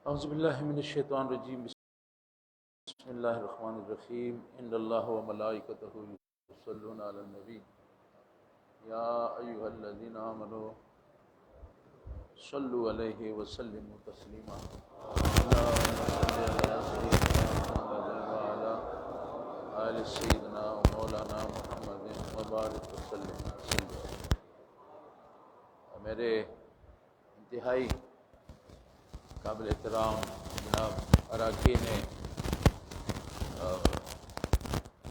اعوذ باللہ من الشیطان الرجیم، بسم اللہ الرحمن الرحیم۔ ان اللہ و ملائکتہ یصلون علی النبی یا ایھا الذین آمنوا صلوا علیہ وسلموا تسلیما۔ اللہم صل علی سیدنا محمد وعلی آل سیدنا مولانا محمد وبارک وسلم۔ میرے انتہائی قابل احترام جناب اراکین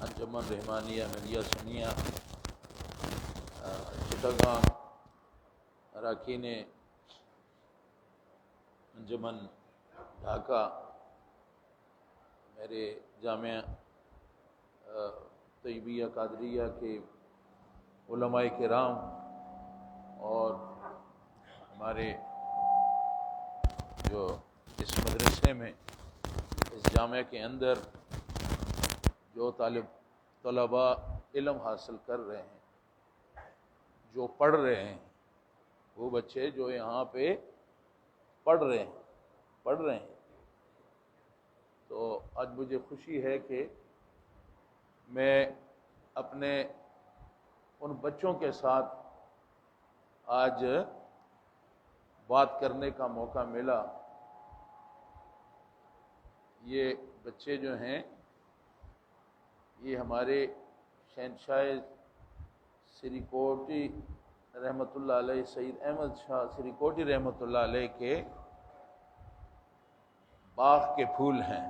انجمن رحمانیہ ملیہ سنیہ چٹاگان، اراکین انجمن ڈھاکہ، میرے جامعہ طیبیہ قادریہ کے علماء کرام اور ہمارے جو اس مدرسے میں اس جامعہ کے اندر جو طلباء علم حاصل کر رہے ہیں، جو پڑھ رہے ہیں، وہ بچے جو یہاں پہ پڑھ رہے ہیں، تو آج مجھے خوشی ہے کہ میں اپنے ان بچوں کے ساتھ آج بات کرنے کا موقع ملا۔ یہ بچے جو ہیں یہ ہمارے شہنشاہ سری کوٹی رحمۃ اللہ علیہ سید احمد شاہ سری کوٹی رحمۃ اللہ علیہ کے باغ کے پھول ہیں۔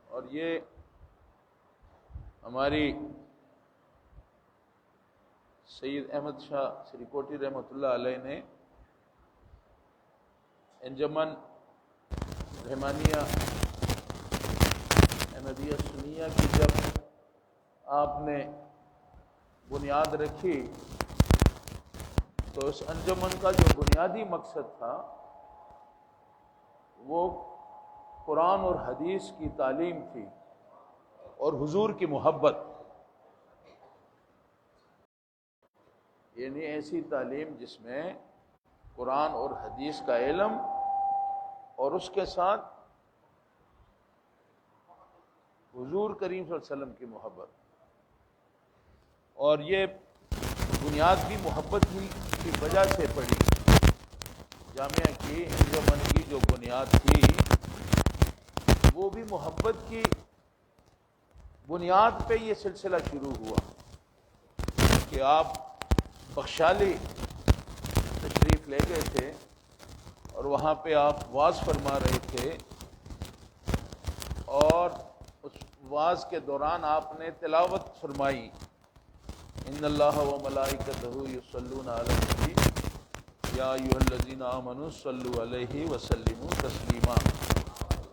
اور یہ ہماری سید احمد شاہ سری کوٹی رحمۃ اللہ علیہ نے انجمن رحمانیہ احمدیہ سنیہ کی جب آپ نے بنیاد رکھی تو اس انجمن کا جو بنیادی مقصد تھا وہ قرآن اور حدیث کی تعلیم تھی اور حضور کی محبت، یعنی ایسی تعلیم جس میں قرآن اور حدیث کا علم اور اس کے ساتھ حضور کریم صلی اللہ علیہ وسلم کی محبت، اور یہ بنیاد بھی محبت کی وجہ سے پڑی۔ جامعہ کی انجمن کی جو بنیاد تھی وہ بھی محبت کی بنیاد پہ یہ سلسلہ شروع ہوا کہ آپ بخشالی تشریف لے گئے تھے اور وہاں پہ آپ وعظ فرما رہے تھے، اور اس وعظ کے دوران آپ نے تلاوت فرمائی، ان اللہ و ملائکتہ یصلون علی النبی یا ایھا الذین آمنوا صلوا علیہ وسلموا تسلیما۔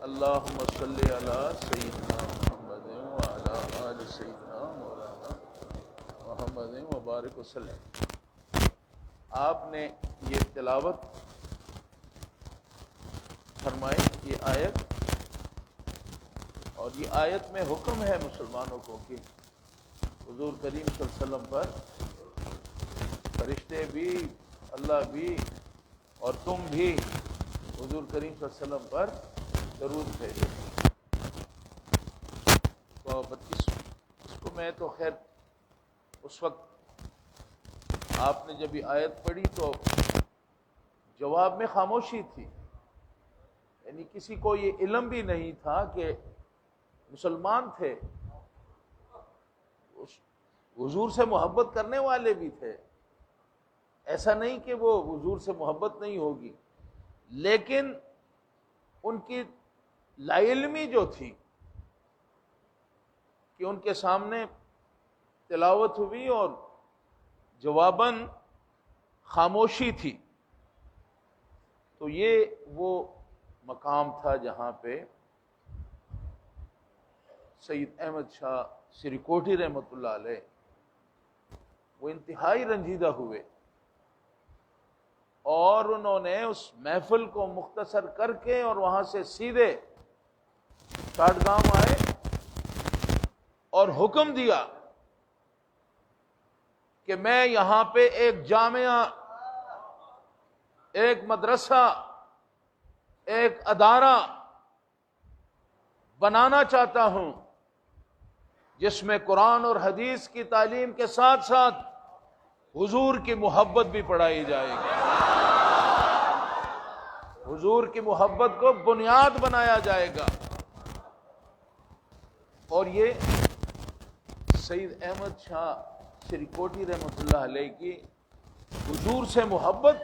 اللہم صلی علی سیدنا محمد وعلی آل سیدنا مولانا محمد وبارک وسلم۔ آپ نے یہ تلاوت فرمائی، یہ آیت، اور یہ آیت میں حکم ہے مسلمانوں کو کہ حضور کریم صلی اللہ علیہ وسلم پر فرشتے بھی، اللہ بھی اور تم بھی حضور کریم صلی اللہ علیہ وسلم پر درود بھیجو۔ تو اس کو میں تو خیر اس وقت آپ نے جب یہ آیت پڑھی تو جواب میں خاموشی تھی، یعنی کسی کو یہ علم بھی نہیں تھا کہ مسلمان تھے، حضور سے محبت کرنے والے بھی تھے، ایسا نہیں کہ وہ حضور سے محبت نہیں ہوگی، لیکن ان کی لا علمی جو تھی کہ ان کے سامنے تلاوت ہوئی اور جواباً خاموشی تھی، تو یہ وہ مقام تھا جہاں پہ سید احمد شاہ سری کوٹی رحمۃ اللہ علیہ وہ انتہائی رنجیدہ ہوئے اور انہوں نے اس محفل کو مختصر کر کے اور وہاں سے سیدھے چاٹگام آئے اور حکم دیا کہ میں یہاں پہ ایک جامعہ، ایک مدرسہ، ایک ادارہ بنانا چاہتا ہوں جس میں قرآن اور حدیث کی تعلیم کے ساتھ ساتھ حضور کی محبت بھی پڑھائی جائے گی، حضور کی محبت کو بنیاد بنایا جائے گا۔ اور یہ سید احمد شاہ سری کوٹی رحمۃ اللہ علیہ کی حضور سے محبت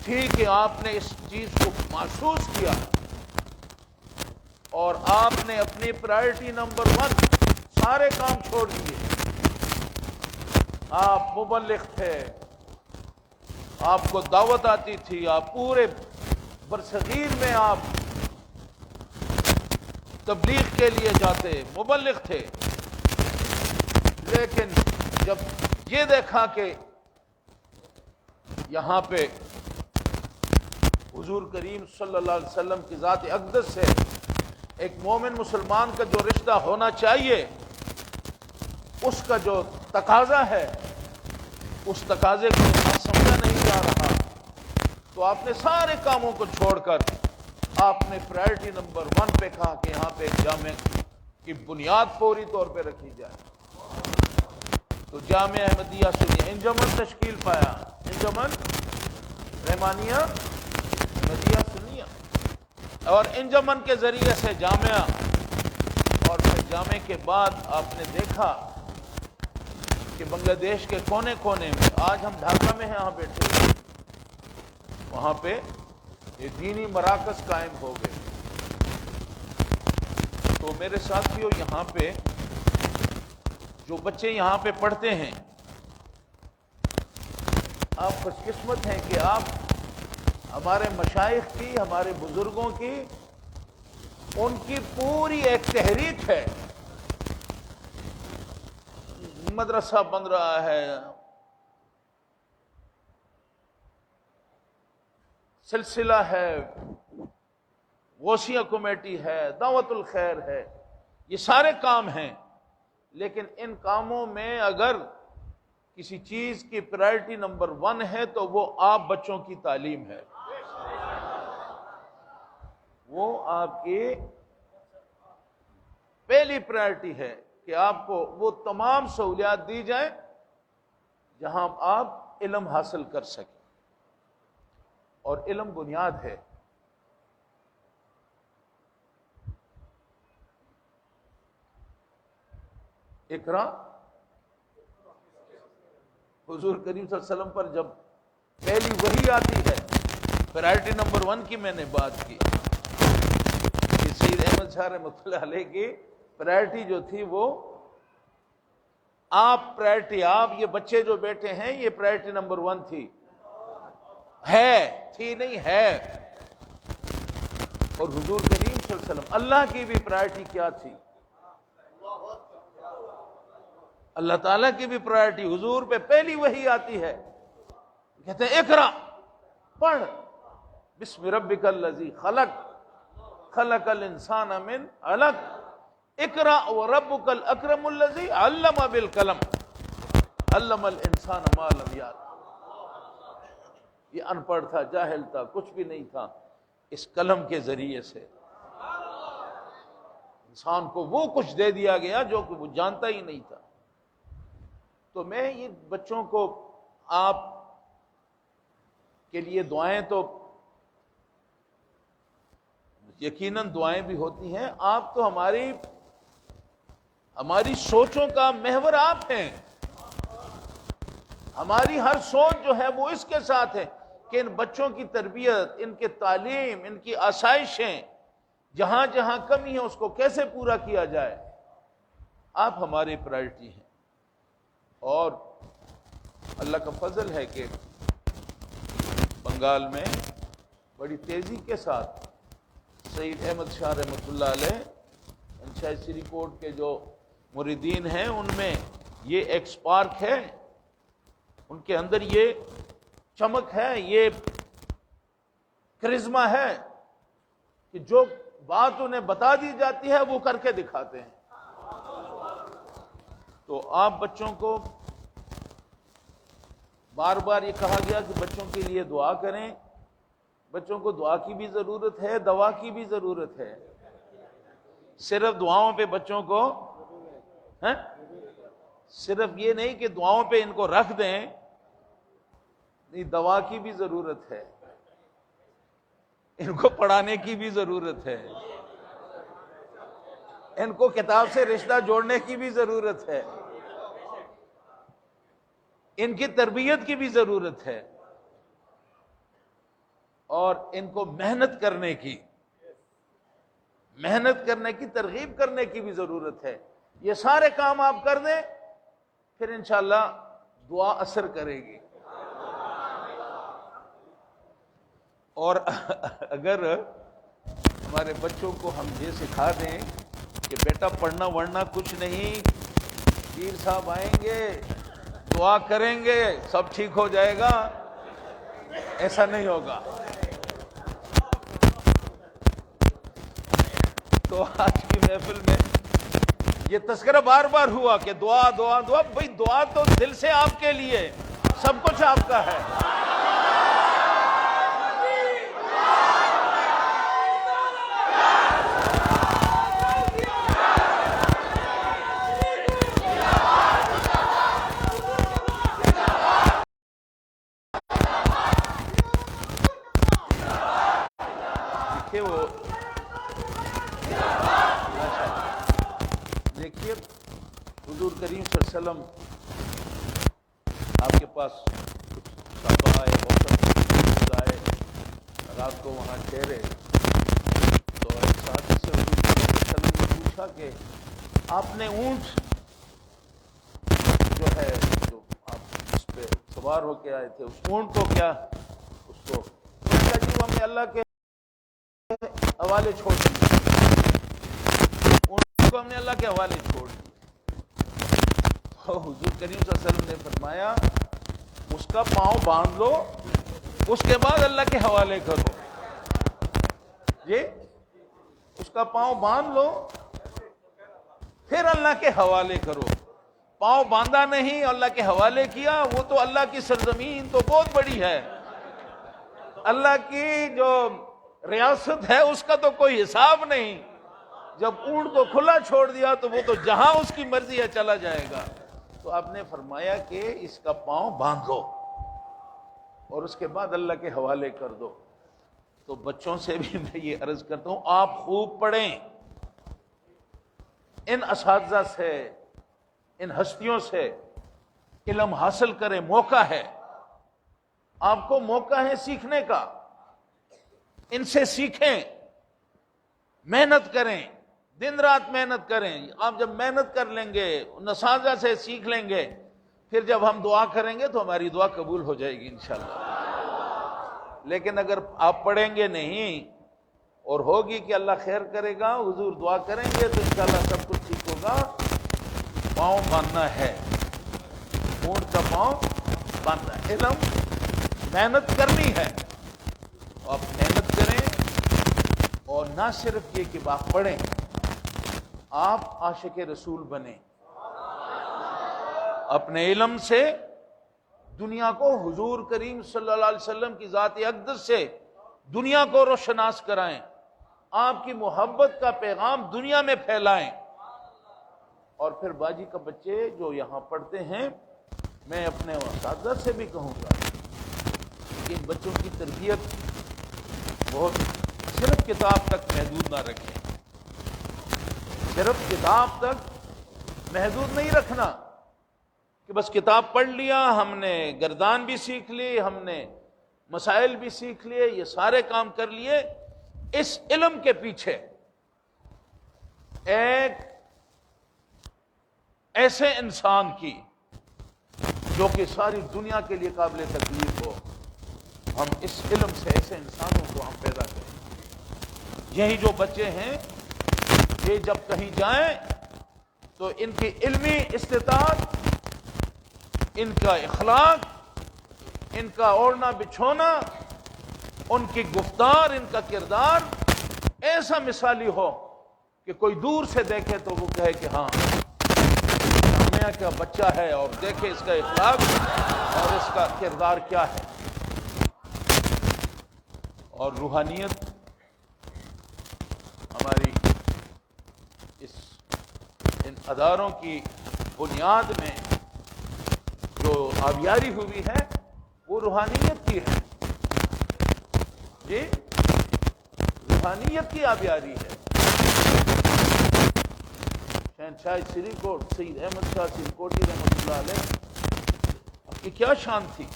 تھی کہ آپ نے اس چیز کو محسوس کیا اور آپ نے اپنی پرائرٹی نمبر 1 سارے کام چھوڑ دیے۔ آپ مبلغ تھے، آپ کو دعوت آتی تھی، آپ پورے برصغیر میں آپ تبلیغ کے لیے جاتے، مبلغ تھے، لیکن جب یہ دیکھا کہ یہاں پہ حضور کریم صلی اللہ علیہ وسلم کی ذات اقدس سے ایک مومن مسلمان کا جو رشتہ ہونا چاہیے، اس کا جو تقاضا ہے، اس تقاضے کو سمجھا نہیں جا رہا، تو آپ نے سارے کاموں کو چھوڑ کر آپ نے پرائرٹی نمبر 1 پہ کہا کہ یہاں پہ ایک جامع کی بنیاد فوری طور پہ رکھی جائے۔ تو جامعہ احمدیہ سنیہ انجمن تشکیل پایا، انجمن رحمانیہ احمدیہ سنیہ، اور انجمن کے ذریعے سے جامعہ، اور پھر جامعہ کے بعد آپ نے دیکھا کہ بنگلہ دیش کے کونے کونے میں، آج ہم ڈھاکہ میں یہاں بیٹھے ہیں، وہاں پہ یہ دینی مراکز قائم ہو گئے۔ تو میرے ساتھیو، یہاں پہ جو بچے یہاں پہ پڑھتے ہیں، آپ خوش قسمت ہیں کہ آپ ہمارے مشائخ کی، ہمارے بزرگوں کی، ان کی پوری ایک تحریک ہے، مدرسہ بن رہا ہے، سلسلہ ہے، غوثیہ کمیٹی ہے، دعوت الخیر ہے، یہ سارے کام ہیں، لیکن ان کاموں میں اگر کسی چیز کی پرائرٹی نمبر 1 ہے تو وہ آپ بچوں کی تعلیم ہے، وہ آپ کی پہلی پرائرٹی ہے کہ آپ کو وہ تمام سہولیات دی جائیں جہاں آپ علم حاصل کر سکیں، اور علم بنیاد ہے۔ اقرا، حضور کریم صلی اللہ علیہ وسلم پر جب پہلی وحی آتی ہے، پرائرٹی نمبر 1 کی میں نے بات کی کہ سید احمد شاہ رحمۃ اللہ علیہ کی پرائرٹی جو تھی وہ آپ پرائرٹی، آپ یہ بچے جو بیٹھے ہیں، یہ پرائرٹی نمبر 1 تھی، تھی نہیں ہے۔ اور حضور کریم صلی اللہ علیہ وسلم، اللہ کی بھی پرائرٹی کیا تھی؟ اللہ تعالیٰ کی بھی پرائرٹی، حضور پہ پہلی وحی آتی ہے، کہتے ہیں اقرا، پڑھ، بسم ربک الذی خلق، خلق الانسان من علق، اقرا وربک الاکرم الذی علم بالقلم، علم الانسان ما لم یعلم۔ یہ ان پڑھ تھا، جاہل تھا، کچھ بھی نہیں تھا، اس قلم کے ذریعے سے انسان کو وہ کچھ دے دیا گیا جو کہ وہ جانتا ہی نہیں تھا۔ تو میں یہ بچوں کو، آپ کے لیے دعائیں تو یقیناً دعائیں بھی ہوتی ہیں، آپ تو ہماری سوچوں کا محور آپ ہیں، ہماری ہر سوچ جو ہے وہ اس کے ساتھ ہے کہ ان بچوں کی تربیت، ان کے تعلیم، ان کی آسائشیں، جہاں جہاں کمی ہے اس کو کیسے پورا کیا جائے، آپ ہماری پرائرٹی ہیں۔ اور اللہ کا فضل ہے کہ بنگال میں بڑی تیزی کے ساتھ سید احمد شاہ رحمۃ اللہ علیہ شاہ سری کوٹ کے جو مریدین ہیں، ان میں یہ ایک سپارک ہے، ان کے اندر یہ چمک ہے، یہ کرزما ہے کہ جو بات انہیں بتا دی جاتی ہے وہ کر کے دکھاتے ہیں۔ تو آپ بچوں کو بار بار یہ کہا گیا کہ بچوں کے لیے دعا کریں۔ بچوں کو دعا کی بھی ضرورت ہے، دوا کی بھی ضرورت ہے۔ صرف دعاؤں پہ بچوں کو صرف یہ نہیں کہ دعاؤں پہ ان کو رکھ دیں، نہیں، دوا کی بھی ضرورت ہے، ان کو پڑھانے کی بھی ضرورت ہے، ان کو کتاب سے رشتہ جوڑنے کی بھی ضرورت ہے، ان کی تربیت کی بھی ضرورت ہے، اور ان کو محنت کرنے کی ترغیب کرنے کی بھی ضرورت ہے۔ یہ سارے کام آپ کر دیں، پھر انشاءاللہ دعا اثر کرے گی۔ اور اگر ہمارے بچوں کو ہم یہ سکھا دیں کہ بیٹا پڑھنا وڑھنا کچھ نہیں، پیر صاحب آئیں گے، دعا کریں گے، سب ٹھیک ہو جائے گا، ایسا نہیں ہوگا۔ تو آج کی محفل میں یہ تذکرہ بار بار ہوا کہ دعا دعا دعا، بھئی دعا تو دل سے آپ کے لیے، سب کچھ آپ کا ہے۔ دیکھیے حضور کریم صلی اللہ علیہ وسلم آپ کے پاس صحابہ آئے، موسم آئے، رات کو وہاں ٹھہرے، تو ایک صحابی سے حضور صلی اللہ علیہ وسلم نے پوچھا کہ آپ نے اونٹ جو ہے، جو آپ اس پہ سوار ہو کے آئے تھے، اس اونٹ کو کیا، اس کو جی ہم نے اللہ کے حوالے چھوڑ دیا، اونٹ کو ہم نے اللہ کے حوالے چھوڑ دیا۔ تو حضور کریم صلی اللہ علیہ وسلم نے فرمایا اس کا پاؤں باندھ لو، اس کے بعد اللہ کے حوالے کرو۔ یہ اس کا پاؤں باندھ لو، پھر اللہ کے حوالے کرو۔ پاؤں باندھا نہیں، اللہ کے حوالے کیا، وہ تو اللہ کی سرزمین تو بہت بڑی ہے، اللہ کی جو ریاست ہے اس کا تو کوئی حساب نہیں۔ جب اونٹ کو کھلا چھوڑ دیا تو وہ تو جہاں اس کی مرضی ہے چلا جائے گا۔ تو آپ نے فرمایا کہ اس کا پاؤں باندھ لو اور اس کے بعد اللہ کے حوالے کر دو۔ تو بچوں سے بھی میں یہ عرض کرتا ہوں، آپ خوب پڑھیں، ان اساتذہ سے، ان ہستیوں سے علم حاصل کریں، موقع ہے، آپ کو موقع ہے سیکھنے کا، ان سے سیکھیں، محنت کریں، دن رات محنت کریں۔ آپ جب محنت کر لیں گے، ان اساتذہ سے سیکھ لیں گے، پھر جب ہم دعا کریں گے تو ہماری دعا قبول ہو جائے گی انشاءاللہ۔ لیکن اگر آپ پڑھیں گے نہیں اور ہوگی کہ اللہ خیر کرے گا، حضور دعا کریں گے تو انشاءاللہ سب کچھ ٹھیک ہوگا، پاؤں باندھنا ہے، اونٹ کا پاؤں باندھنا ہے، علم محنت کرنی ہے۔ آپ محنت کریں، اور نہ صرف یہ کہ آپ پڑھیں، آپ عاشق رسول بنیں، اپنے علم سے دنیا کو حضور کریم صلی اللہ علیہ وسلم کی ذات اقدس سے دنیا کو روشناس کرائیں، آپ کی محبت کا پیغام دنیا میں پھیلائیں۔ اور پھر باجی کا بچے جو یہاں پڑھتے ہیں، میں اپنے اساتذہ سے بھی کہوں گا کہ ان بچوں کی تربیت بہت صرف کتاب تک محدود نہ رکھیں، صرف کتاب تک محدود نہیں رکھنا کہ بس کتاب پڑھ لیا، ہم نے گردان بھی سیکھ لی، ہم نے مسائل بھی سیکھ لیے، یہ سارے کام کر لیے۔ اس علم کے پیچھے ایک ایسے انسان کی جو کہ ساری دنیا کے لیے قابل تکلیف ہو، ہم اس علم سے ایسے انسانوں کو ہم پیدا کریں۔ یہی جو بچے ہیں، یہ جب کہیں جائیں تو ان کی علمی استطاعت، ان کا اخلاق، ان کا اوڑھنا بچھونا، ان کی گفتار، ان کا کردار ایسا مثالی ہو کہ کوئی دور سے دیکھے تو وہ کہے کہ ہاں سامعہ کا بچہ ہے، اور دیکھے اس کا اخلاق اور اس کا کردار کیا ہے۔ اور روحانیت ہماری ان اداروں کی بنیاد میں جو آبیاری ہوئی ہے وہ روحانیت کی ہے، جی روحانیت کی آبیاری ہے۔ شہنشاہ سری کوٹ سید احمد شاہ سری کوٹی رحمۃ اللہ علیہ، اب کی کیا شان تھی،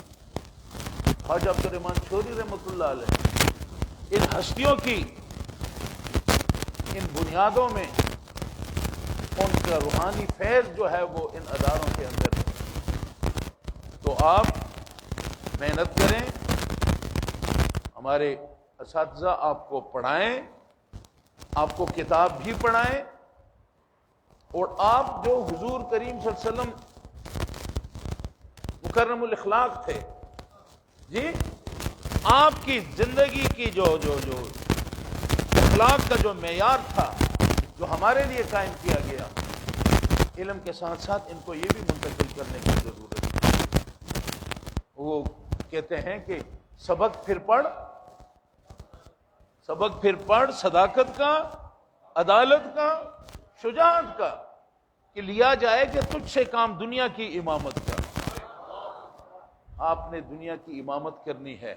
خواجہ عبد الرحمن چھوری رحمۃ اللہ علیہ، ان ہستیوں کی ان بنیادوں میں ان کا روحانی فیض جو ہے وہ ان اداروں کے اندر ہے۔ تو آپ محنت کریں، ہمارے اساتذہ آپ کو پڑھائیں، آپ کو کتاب بھی پڑھائیں، اور آپ جو حضور کریم صلی اللہ علیہ وسلم مکرم الاخلاق تھے، جی آپ کی زندگی کی جو اخلاق کا جو معیار تھا جو ہمارے لیے قائم کیا گیا، علم کے ساتھ ساتھ ان کو یہ بھی منتقل کرنے کی ضرورت ہے۔ وہ کہتے ہیں کہ سبق پھر پڑھ صداقت کا، عدالت کا، شجاعت کا، کہ لیا جائے کہ تجھ سے کام دنیا کی امامت کا۔ آپ نے دنیا کی امامت کرنی ہے،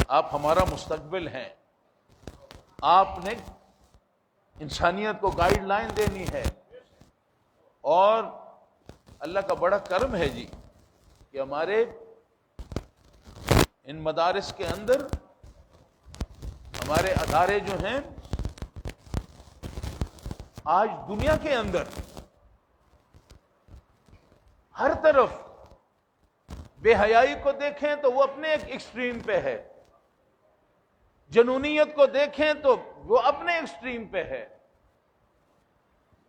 آپ ہمارا مستقبل ہیں، آپ نے انسانیت کو گائیڈ لائن دینی ہے۔ اور اللہ کا بڑا کرم ہے جی کہ ہمارے ان مدارس کے اندر ہمارے ادارے جو ہیں آج دنیا کے اندر ہر طرف بے حیائی کو دیکھیں تو وہ اپنے ایک ایکسٹریم پہ ہے، جنونیت کو دیکھیں تو وہ اپنے ایکسٹریم پہ ہے،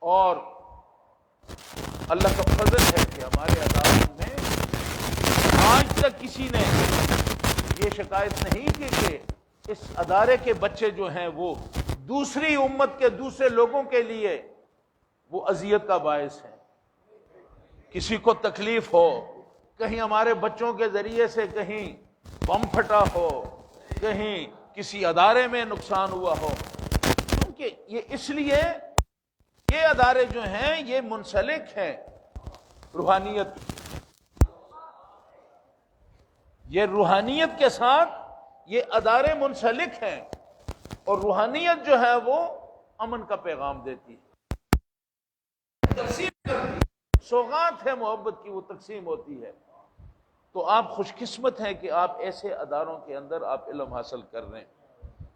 اور اللہ کا فضل ہے کہ ہمارے اداروں میں آج تک کسی نے یہ شکایت نہیں کی کہ اس ادارے کے بچے جو ہیں وہ دوسری امت کے دوسرے لوگوں کے لیے وہ اذیت کا باعث ہے۔ کسی کو تکلیف ہو، کہیں ہمارے بچوں کے ذریعے سے کہیں بم پھٹا ہو، کہیں کسی ادارے میں نقصان ہوا ہو، کیونکہ یہ اس لیے یہ ادارے جو ہیں یہ منسلک ہیں روحانیت، یہ روحانیت کے ساتھ یہ ادارے منسلک ہیں، اور روحانیت جو ہے وہ امن کا پیغام دیتی ہے، تقسیم کرتی ہے، سوغات ہے محبت کی، وہ تقسیم ہوتی ہے۔ تو آپ خوش قسمت ہیں کہ آپ ایسے اداروں کے اندر آپ علم حاصل کر رہے ہیں۔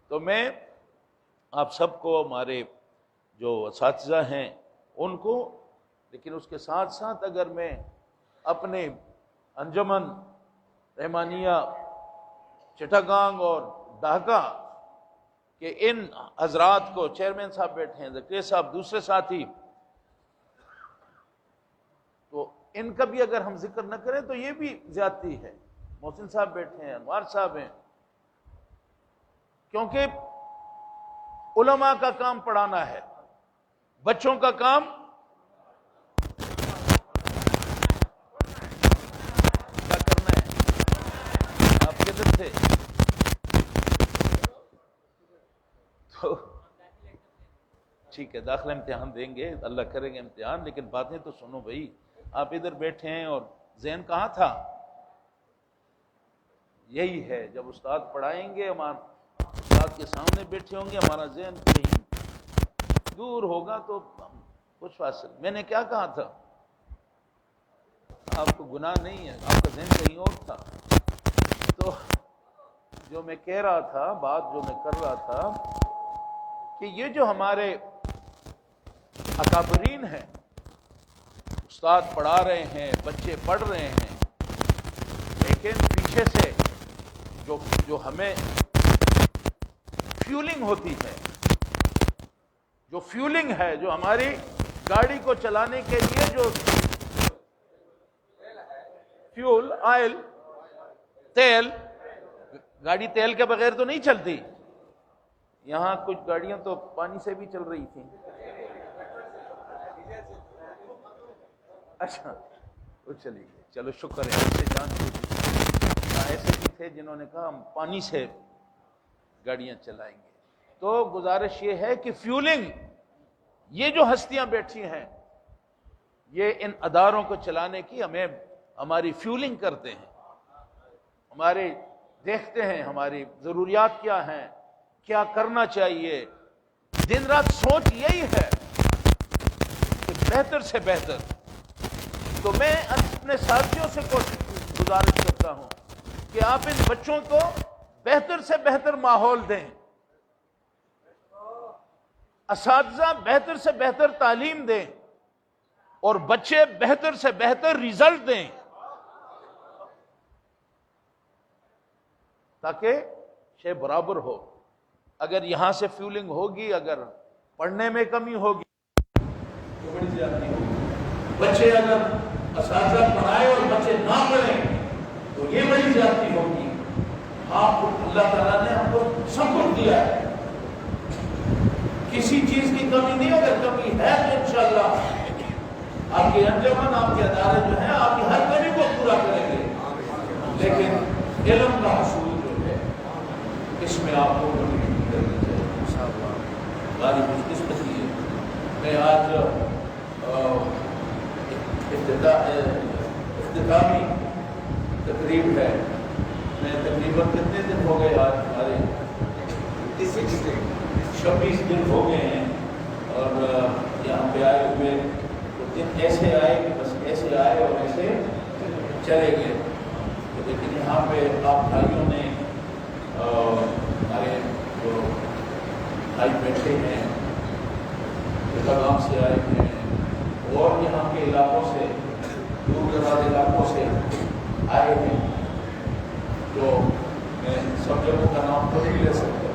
تو میں آپ سب کو، ہمارے جو اساتذہ ہیں ان کو، لیکن اس کے ساتھ ساتھ اگر میں اپنے انجمن رحمانیہ چٹاگانگ اور ڈھاکہ کہ ان حضرات کو، چیئرمین صاحب بیٹھے ہیں، زکریا صاحب، دوسرے ساتھی، تو ان کا بھی اگر ہم ذکر نہ کریں تو یہ بھی زیادتی ہے۔ محسن صاحب بیٹھے ہیں، انوار صاحب ہیں، کیونکہ علماء کا کام پڑھانا ہے، بچوں کا کام کیا کرنا ہے۔ آپ کدھر تھے؟ تو ٹھیک ہے، داخلہ امتحان دیں گے، اللہ کریں گے امتحان، لیکن باتیں تو سنو بھائی۔ آپ ادھر بیٹھے ہیں اور ذہن کہاں تھا؟ یہی ہے، جب استاد پڑھائیں گے، ہم استاد کے سامنے بیٹھے ہوں گے، ہمارا ذہن کہیں دور ہوگا تو کچھ فاصل۔ میں نے کیا کہا تھا؟ آپ کو گناہ نہیں ہے، آپ کا ذہن کہیں اور تھا۔ تو جو میں کہہ رہا تھا، بات جو میں کر رہا تھا کہ یہ جو ہمارے اکابرین ہیں، استاد پڑھا رہے ہیں، بچے پڑھ رہے ہیں، لیکن پیچھے سے جو ہمیں فیولنگ ہوتی ہے، جو فیولنگ ہے، جو ہماری گاڑی کو چلانے کے لیے جو فیول، آئل، تیل، گاڑی تیل کے بغیر تو نہیں چلتی. یہاں کچھ گاڑیاں تو پانی سے بھی چل رہی تھیں. اچھا وہ چلی گئی، چلو شکر ہے. ایسے جان ایسے بھی تھے جنہوں نے کہا ہم پانی سے گاڑیاں چلائیں گے. تو گزارش یہ ہے کہ فیولنگ، یہ جو ہستیاں بیٹھی ہیں یہ ان اداروں کو چلانے کی ہماری فیولنگ کرتے ہیں، ہمارے دیکھتے ہیں ہماری ضروریات کیا ہیں، کیا کرنا چاہیے. دن رات سوچ یہی ہے کہ بہتر سے بہتر. تو میں اپنے ساتھیوں سے گزارش کرتا ہوں کہ آپ ان بچوں کو بہتر سے بہتر ماحول دیں، اساتذہ بہتر سے بہتر تعلیم دیں، اور بچے بہتر سے بہتر ریزلٹ دیں، تاکہ شے برابر ہو. اگر یہاں سے فیولنگ ہوگی، اگر پڑھنے میں کمی ہوگی تو بڑی زیادتی ہوگی. بچے اگر اساتذہ پڑھائے اور بچے نہ پڑھیں تو یہ بڑی زیادتی ہوگی. آپ کو اللہ تعالیٰ نے ہم کو سب کچھ دیا ہے، کسی چیز کی کمی نہیں. اگر کمی ہے تو انشاءاللہ آپ کے انجمن، آپ کے ادارے جو ہیں آپ کی ہر کمی کو پورا کریں گے. لیکن علم کا حصول جو ہے اس میں آپ کو کمی نہیں کرنی چاہیے. ہماری خوش قسمتی ہے. میں آج اختتامی تقریب ہے. میں تقریباً کتنے دن ہو گئے آج ہمارے 26 دن ہو گئے ہیں اور یہاں پہ آئے ہوئے. تو دن ایسے آئے کہ بس ایسے آئے اور ایسے چلے گئے. لیکن یہاں پہ آپ بھائیوں نے ہمارے جو بھائی بیٹھے ہیں گام سے آئے ہیں اور یہاں کے علاقوں سے، دور دراز علاقوں سے آئے ہیں، تو میں سب جگہوں کا نام تو نہیں لے سکتا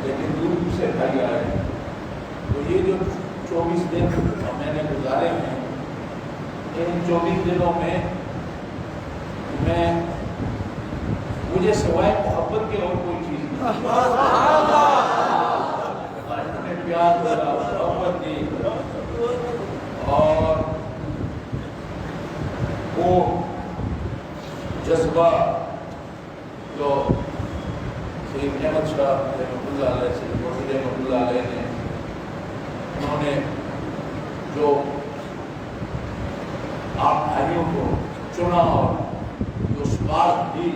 لیکن دور دور سے بھائی آئے ہیں. تو یہ جو 24 دن میں نے گزارے ہیں، ان 24 دنوں میں مجھے سوائے محبت کے اور کوئی چیز نہیں. پیار دیا، محبت دی، اور وہ جذبہ جو سید احمد شاہ رحمۃ اللہ علیہ، سید مرشد رحمۃ اللہ علیہ نے، انہوں نے جو آپ بھائیوں کو چنا اور جو سپارک دی،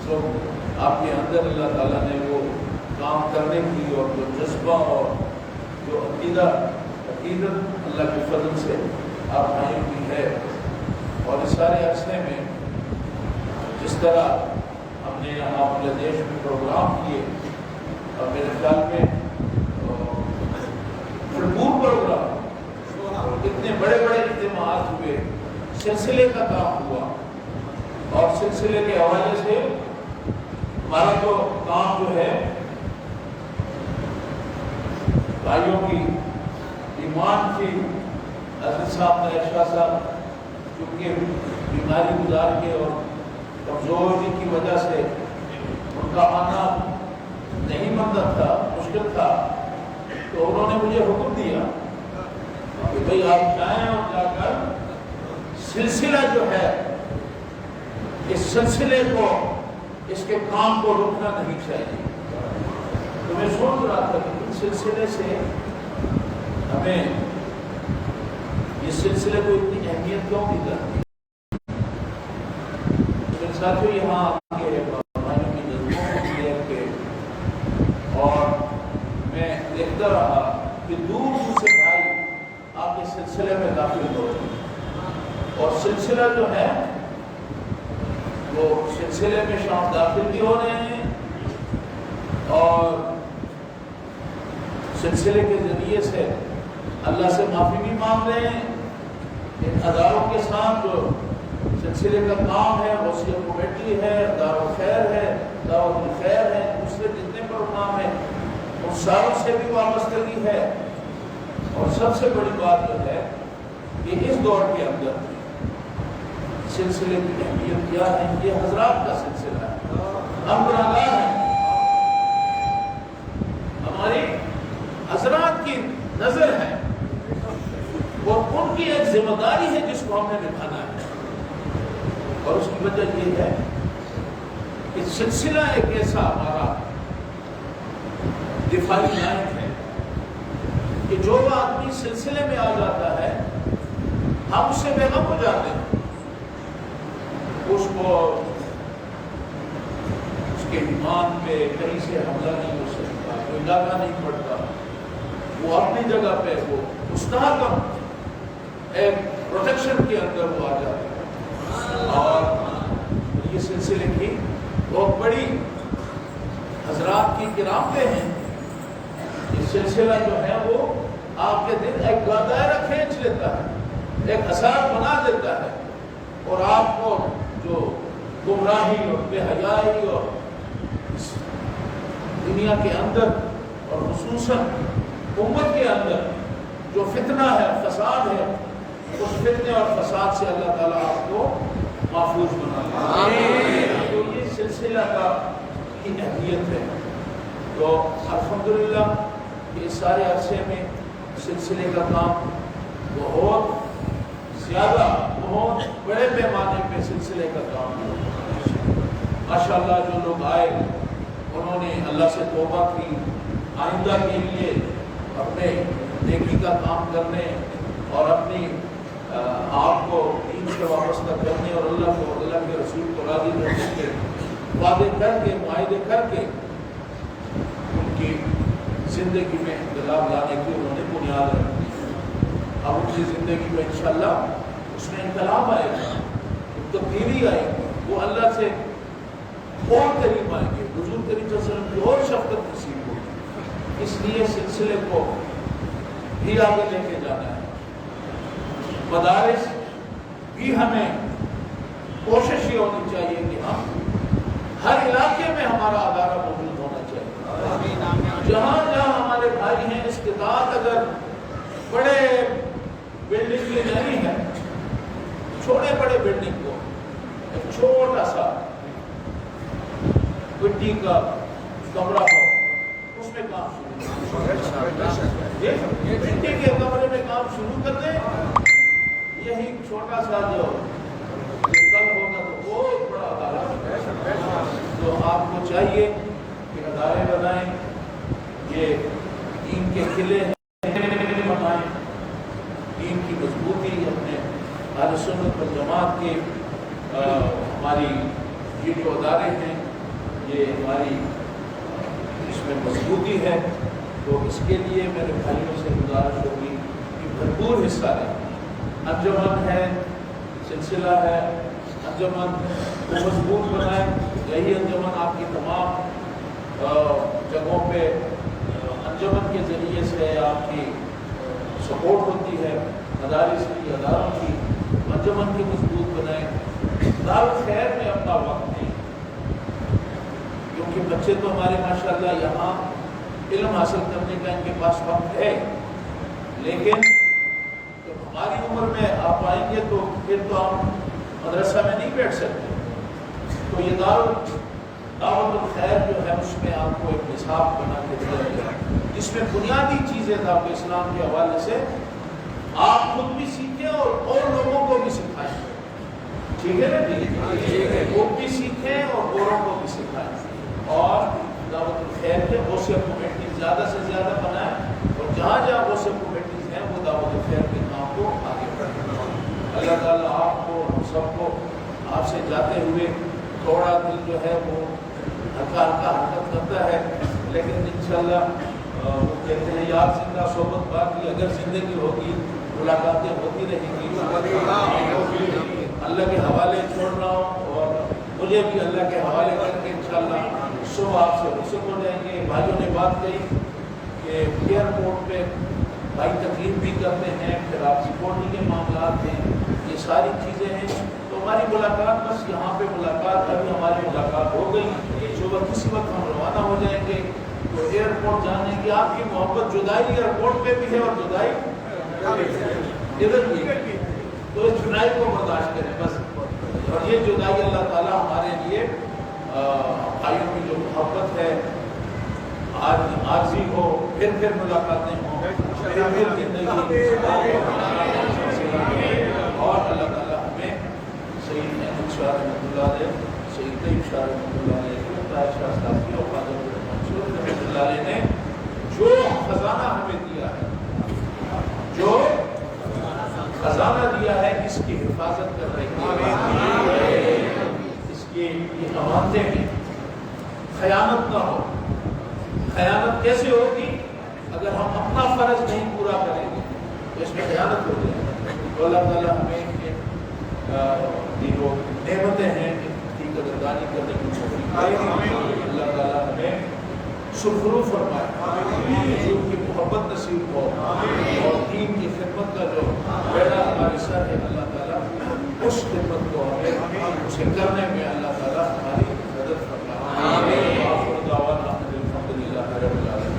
جو آپ کے اندر اللہ تعالیٰ نے وہ کام کرنے کی اور جو جذبہ اور جو عقیدت اللہ کے فضل سے آپ بھائیوں کی ہے. اور اس سارے عرصے میں جس طرح ہم نے یہاں بنگلہ دیش میں پروگرام کیے، اور میرے خیال میں بھرپور پروگرام، اتنے بڑے بڑے اجتماعات ہوئے، سلسلے کا کام ہوا، اور سلسلے کے حوالے سے ہمارا تو کام جو ہے بھائیوں کی ایمان کی. حضرت صاحب شاہ صاحب کیونکہ بیماری گزار کے اور کمزوری کی وجہ سے ان کا آنا نہیں بنتا تھا، مشکل تھا، تو انہوں نے مجھے حکم دیا کہ بھئی آپ جائیں اور جا کر سلسلہ جو ہے، اس سلسلے کو، اس کے کام کو رکنا نہیں چاہیے. تو میں سوچ رہا تھا کہ اس سلسلے سے ہمیں اس سلسلے کو اتنی اہمیت کیوں دی جاتی ہے. میرے ساتھیوں یہاں آگے بھائیوں کی جذبوں کو دیکھ کے اور میں دیکھتا رہا کہ دور دور سے بھائی آپ اس سلسلے میں داخل ہو رہے ہیں، اور سلسلہ جو ہے وہ سلسلے میں شام داخل بھی ہو رہے ہیں اور سلسلے کے ذریعے سے اللہ سے معافی بھی مانگ رہے ہیں. ان اداروں کے ساتھ جو سلسلے کا کام ہے، وسیع کمیٹی ہے، دارالخیر ہے، دعوت الخیر ہے، دوسرے جتنے پروگرام ہیں ان ساروں سے بھی وابستگی ہے. اور سب سے بڑی بات جو ہے کہ اس دور کے اندر سلسلے کی اہمیت کیا ہے؟ یہ حضرات کا سلسلہ ہے، ہم گناہگار ہیں، ہماری حضرات کی نظر ہے اور ان کی ایک ذمہ داری ہے جس کو ہم نے نبھانا ہے۔ اور اس کی وجہ یہ ہے کہ سلسلہ ایک ایسا ہمارا دفاعی لائن ہے کہ جو آدمی سلسلے میں آ جاتا ہے ہم اس سے بے غم ہو جاتے ہیں، اس کو اس کے ایمان پہ کہیں سے حملہ نہیں ہو سکتا، کوئی ڈاکہ نہیں پڑتا، وہ اپنی جگہ پہ وہ مستحکم ایک پروٹیکشن کے اندر وہ آ جاتا ہے۔ اور یہ سلسلے کی بہت بڑی حضرات کی کرامتیں ہیں۔ یہ سلسلہ جو ہے وہ آپ کے دل ایک دائرہ کھینچ لیتا ہے، ایک اثر بنا دیتا ہے، اور آپ کو جو گمراہی اور بے حیائی اور دنیا کے اندر اور خصوصاً امت کے اندر جو فتنہ ہے، فساد ہے، اس فتنے اور فساد سے اللہ تعالیٰ آپ کو محفوظ بنا لے۔ تو یہ سلسلہ کی اہمیت ہے۔ تو الحمدللہ یہ سارے عرصے میں سلسلے کا کام بہت زیادہ، بہت بڑے پیمانے پہ سلسلے کا کام ہے۔ ماشاءاللہ جو لوگ آئے انہوں نے اللہ سے توبہ کی، آئندہ کے لیے اپنے نیکی کا کام کرنے اور اپنی آپ کو دین سے وابستہ کرنے اور اللہ کو، اللہ کے رسول کو راضی کرنے کے وعدے کر کے، معاہدے کر کے ان کی زندگی میں انقلاب لانے کی انہوں نے بنیاد رکھی۔ اب ان کی زندگی میں انشاءاللہ اس میں انقلاب آئے گا، تبدیلی آئے گی، وہ اللہ سے اور قریب آئیں گے، حضور کریم صلی اللہ علیہ وسلم کی اور شفقت نصیب ہوگی۔ اس لیے سلسلے کو بھی آگے لے کے جانا ہے۔ مدارس بھی ہمیں کوشش یہ ہونی چاہیے کہ ہم ہر علاقے میں ہمارا ادارہ موجود ہونا چاہیے۔ جہاں جہاں ہمارے بھائی ہیں، استطاعت اگر بڑے بلڈنگ میں نہیں ہے، چھوٹے بڑے بلڈنگ کو ایک چھوٹا سا مٹی کا کمرہ ہو، اس میں کام شروع مٹی کے کمرے میں کام شروع کر دیں، یہی چھوٹا سا جو کل ہوگا تو بہت بڑا ادارہ ہے۔ تو آپ کو چاہیے کہ ادارے بنائیں، یہ دین کے قلعے بنائیں، دین کی مضبوطی اپنے اہل سنت والجماعت کے ہماری یہ جو ادارے ہیں یہ ہماری اس میں مضبوطی ہے۔ تو اس کے لیے میرے بھائیوں سے گزارش ہوگی کہ بھرپور حصہ لیں۔ انجمن ہے، سلسلہ ہے، انجمن کو مضبوط بنائیں۔ یہی انجمن آپ کی تمام جگہوں پہ انجمن کے ذریعے سے آپ کی سپورٹ ہوتی ہے، مدارس کی، اداروں کی، انجمن کی مضبوط بنائیں۔ دارالخیر میں اپنا وقت دیں، کیونکہ بچے تو ہمارے ماشاءاللہ یہاں علم حاصل کرنے کا ان کے پاس وقت ہے، لیکن جب ہماری عمر میں آپ آئیں گے تو پھر تو ہم مدرسہ میں نہیں بیٹھ سکتے۔ تو یہ دعوت الخیر جو ہے اس میں آپ کو ایک نصاب بنا کے دیا گیا، جس میں بنیادی چیزیں دعوت اسلام کے حوالے سے آپ خود بھی سیکھیں اور لوگوں کو بھی سکھائیں۔ ٹھیک ہے نا جی؟ خود بھی سیکھیں اور اوروں کو بھی سکھائیں، اور دعوت الخیر کے غوثیہ کمیٹی زیادہ سے زیادہ بنائیں، اور جہاں جہاں غوثیہ کمیٹیز ہیں وہ دعوت الخیر کے کام کو آگے بڑھائیں۔ اللہ تعالیٰ آپ کو، ہم سب کو، آپ سے جاتے ہوئے تھوڑا دل جو ہے وہ ہلکا ہلکا حرکت کرتا ہے، لیکن انشاءاللہ وہ کہتے ہیں یار زندہ صحبت باقی، اگر زندگی ہوگی ملاقاتیں ہوتی رہیں گی۔ اللہ کے حوالے چھوڑ رہا ہوں، اور مجھے بھی اللہ کے حوالے کر کے انشاءاللہ صبح آپ سے رخصت ہو جائیں گے۔ بھائیوں نے بات کہی کہ ایئرپورٹ پہ بھائی تکلیف بھی کرتے ہیں، پھر آپ سیکورٹی کے معاملات ہیں، یہ ساری چیزیں ہیں۔ تو ہماری ملاقات بس یہاں پہ ملاقات، ابھی ہماری ملاقات ہو گئی، صبح کسی وقت ہم روانہ ہو جائیں گے۔ تو ایئرپورٹ جانے کی آپ کی محبت جدائی ایئرپورٹ پہ بھی ہے اور جدائی ادھر بھی ہے، تو اس جدائی کو برداشت کریں بس۔ اور یہ جدائی اللہ تعالیٰ ہمارے لیے بھائیوں کی جو محبت ہے، آج عارضی ہو، پھر ملاقاتیں ہوں، پھر زندگی، اور اللہ تعالیٰ ہمیں سید احمد شاہ رحمۃ اللہ علیہ، سید طیب شاہ رحمۃ اللہ علیہ، طاہر شاہ صاحب اور خواجہ منصور رحمۃ اللہ علیہ نے جو خزانہ ہمیں دیا ہے، جو خزانہ دیا ہے، اس کی حفاظت کر رہی ہے، اس کی یہ امانتیں ہیں، خیانت نہ ہو۔ خیانت کیسے ہوگی؟ اگر ہم اپنا فرض نہیں پورا کریں گے تو اس میں خیانت ہو جائے گی۔ تو اللہ تعالیٰ ہمیں یہ جو نعمتیں ہیں ان کی قدردانی کرنے کی توفیق دے۔ اللہ تعالیٰ ہمیں سرخرو فرمائے، حضور کی محبت نصیب ہو، اور دین کی خدمت کا جو بیڑا ہمارے سر ہے، اللہ تعالیٰ اس خدمت کو ہمیں اسے کرنے میں اللہ تعالیٰ ہماری مدد فرمائے۔ آخر دعوانا الحمد للہ رب العالمین۔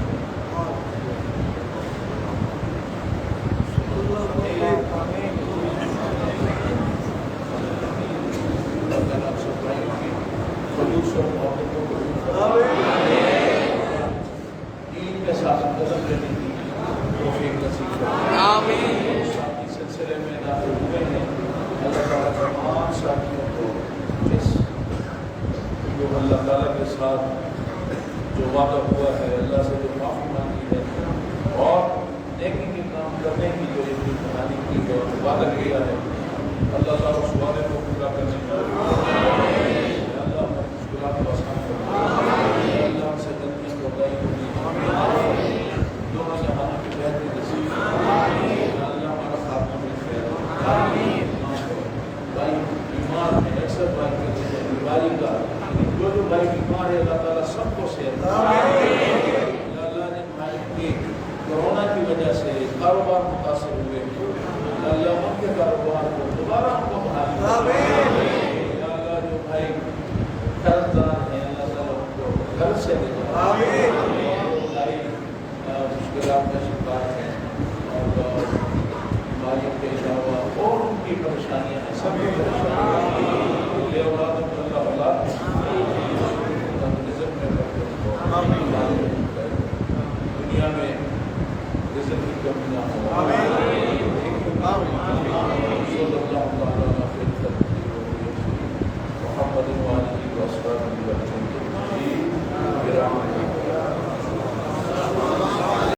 خلوص اور محبتوں کو دین کے ساتھ قدم لینے کی توفیق نصیب فرمائے۔ ساتھی سلسلے میں داخل ہوئے ہیں، اللہ تعالیٰ تمام ساتھیوں کو اس جو اللہ تعالیٰ کے ساتھ جو وعدہ ہوا ہے، اللہ سے جو معافی مانگی ہے اور نیکی کے کام کرنے کی جو امتحانی کی ہے اور وعدہ کیا ہے، اللہ تعالیٰ اس وعدے کو پورا کرنے کا اللہ مشکلات کو آسان فرمائے، اللہ سے جنت کو عطا فرمائے، دونوں جہانوں کی بہتری نصیب فرمائے، اللہ ہمارا خاتمہ بالخیر۔ بھائی بیمار ہیں، اکثر بات کرتے ہیں بیماری کا، جو بھائی بیمار ہے اللہ تعالیٰ سب کو صحت دے۔ اللہ نے بھائی کی کورونا کی وجہ سے کاروبار متاثر ہوئے، اللہ ان کے کاروبار کو دوبارہ ان کو بحال کرے۔ اللہ جو بھائی قرض دار ہیں، اللہ تعالیٰ ان کو قرض سے دے۔ بھائی مشکلات کا شکار ہیں اور بیماریوں کے علاوہ اور ان کی پریشانیاں ہیں، سب کی پریشانیاں لے اولاد اللہ اللہ رزق میں برکت ہو، دنیا میں رزق کی کمی نہ ہو۔ صلی اللہ تعالیٰ علیہ وسلم محمد وآلہ وصحبہ